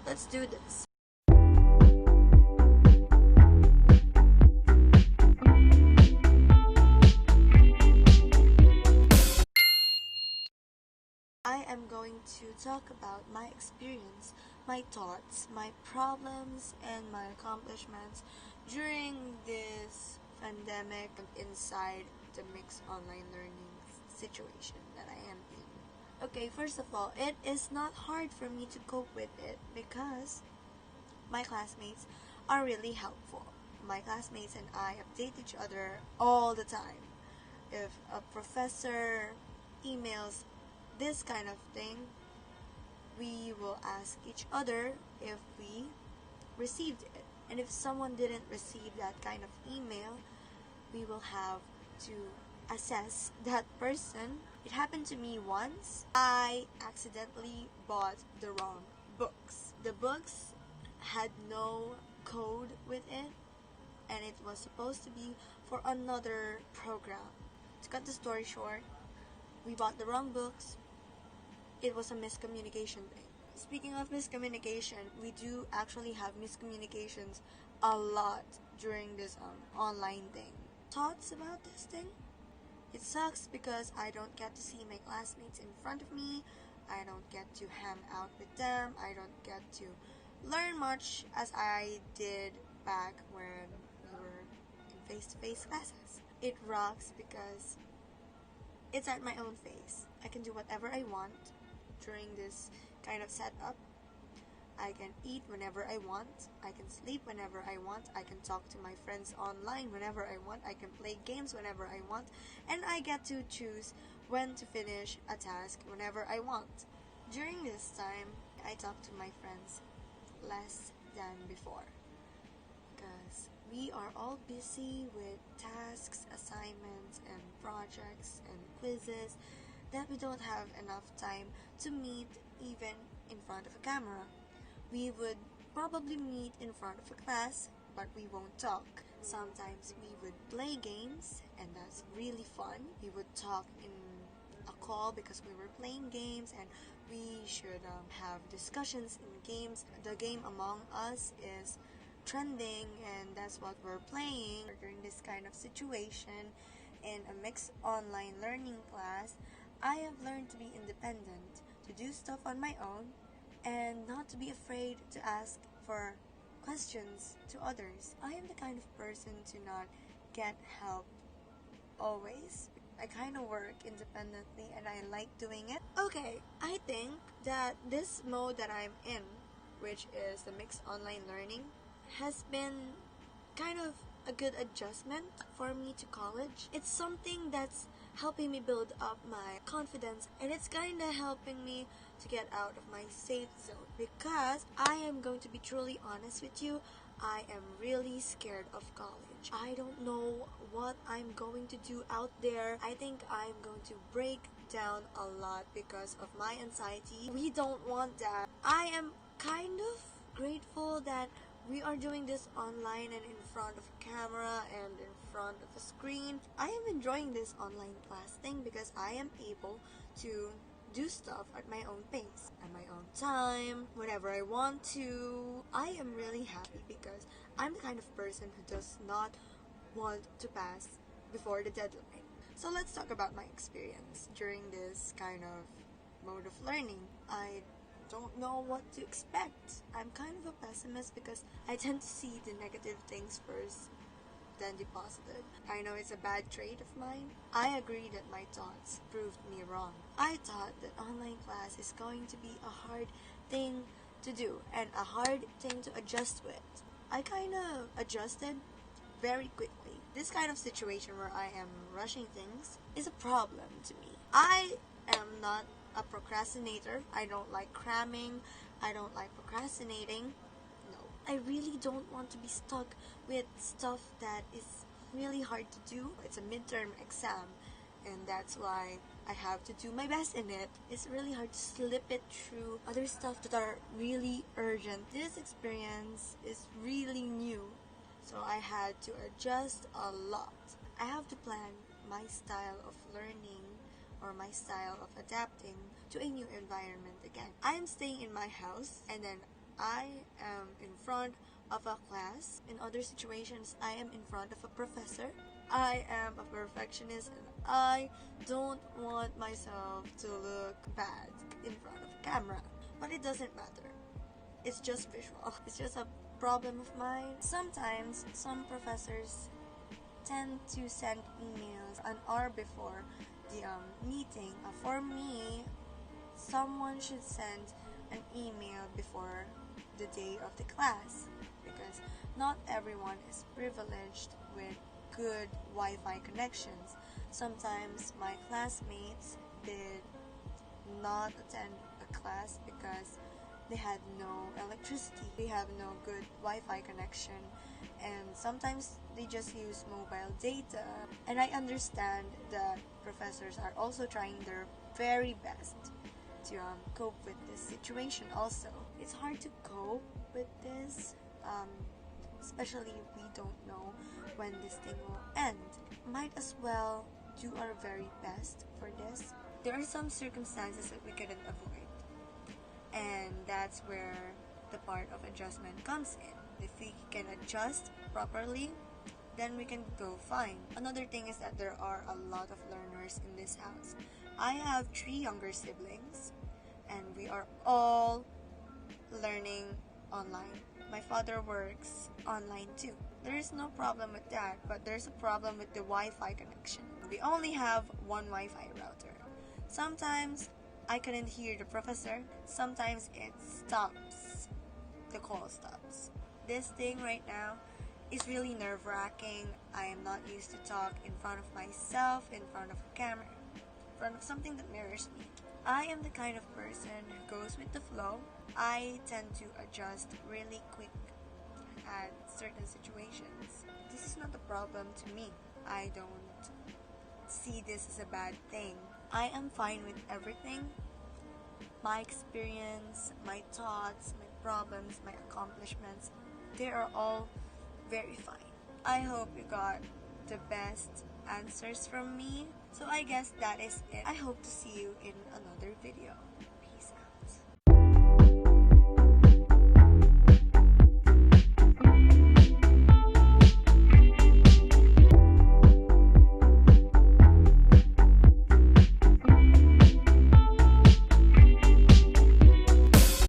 let's do this. I am going to talk about my experience, my thoughts, my problems, and my accomplishments during this pandemic inside the mixed online learning situation that I am in. Okay, first of all, it is not hard for me to cope with it because my classmates are really helpful. My classmates and I update each other all the time. If a professor emails this kind of thing, we will ask each other if we received it. And if someone didn't receive that kind of email, we will have to assess that person. It happened to me once. I accidentally bought the wrong books. The books had no code with it, and it was supposed to be for another program. To cut the story short, we bought the wrong books. It was a miscommunication thing. Speaking of miscommunication, we do actually have miscommunications a lot during this online thing. Thoughts about this thing? It sucks because I don't get to see my classmates in front of me. I don't get to hang out with them. I don't get to learn much as I did back when we were in face-to-face classes. It rocks because it's at my own pace. I can do whatever I want during this kind of setup. I can eat whenever I want. I can sleep whenever I want. I can talk to my friends online whenever I want. I can play games whenever I want. And I get to choose when to finish a task whenever I want. During this time, I talk to my friends less than before because we are all busy with tasks, assignments, and projects and quizzes that we don't have enough time to meet even in front of a camera. We would probably meet in front of a class, but we won't talk. Sometimes we would play games, and that's really fun. We would talk in a call because we were playing games, and we should have discussions in games. The game Among Us is trending, and that's what we're playing during this kind of situation. In a mixed online learning class, I have learned to be independent, to do stuff on my own, and not to be afraid to ask for questions to others. I am the kind of person to not get help always. I kind of work independently and I like doing it. Okay, I think that this mode that I'm in, which is the mixed online learning, has been kind of a good adjustment for me to college. It's something that's helping me build up my confidence, and it's kind of helping me to get out of my safe zone because I am going to be truly honest with you. I am really scared of college. I don't know what I'm going to do out there. I think I'm going to break down a lot because of my anxiety. We don't want that. I am kind of grateful that we are doing this online and in front of a camera and in front of a screen. I am enjoying this online class thing because I am able to do stuff at my own pace, at my own time, whenever I want to. I am really happy because I'm the kind of person who does not want to pass before the deadline. So let's talk about my experience during this kind of mode of learning. I don't know what to expect. I'm kind of a pessimist because I tend to see the negative things first, then the positive. I know it's a bad trait of mine. I agree that my thoughts proved me wrong. I thought that online class is going to be a hard thing to do and a hard thing to adjust with. I kind of adjusted very quickly. This kind of situation where I am rushing things is a problem to me. I am not a procrastinator. I don't like cramming. I don't like procrastinating. No. I really don't want to be stuck with stuff that is really hard to do. It's a midterm exam, and that's why I have to do my best in it. It's really hard to slip it through other stuff that are really urgent. This experience is really new, so I had to adjust a lot. I have to plan my style of learning or my style of adapting to a new environment again. I am staying in my house, and then I am in front of a class. In other situations, I am in front of a professor. I am a perfectionist and I don't want myself to look bad in front of a camera. But it doesn't matter. It's just visual. It's just a problem of mine. Sometimes some professors tend to send emails an hour before the meeting. For me, someone should send an email before the day of the class because not everyone is privileged with good Wi-Fi connections. Sometimes my classmates did not attend a class because they had no electricity, they have no good Wi-Fi connection, and sometimes they just use mobile data. And I understand that professors are also trying their very best to cope with this situation also. It's hard to cope with this, especially we don't know when this thing will end. Might as well do our very best for this. There are some circumstances that we couldn't avoid, and that's where the part of adjustment comes in. If we can adjust properly, then we can go fine. Another thing is that there are a lot of learners in this house. I have 3 younger siblings and we are all learning online. My father works online too. There is no problem with that, but there's a problem with the Wi-Fi connection. We only have one Wi-Fi router. Sometimes I couldn't hear the professor. Sometimes it stops. The call stops. This thing right now is really nerve-wracking. I am not used to talk in front of myself, in front of a camera, in front of something that mirrors me. I am the kind of person who goes with the flow. I tend to adjust really quick at certain situations. This is not a problem to me. I don't see this as a bad thing. I am fine with everything. My experience, my thoughts, my problems, my accomplishments, they are all very fine. I hope you got the best answers from me. So I guess that is it. I hope to see you in another video.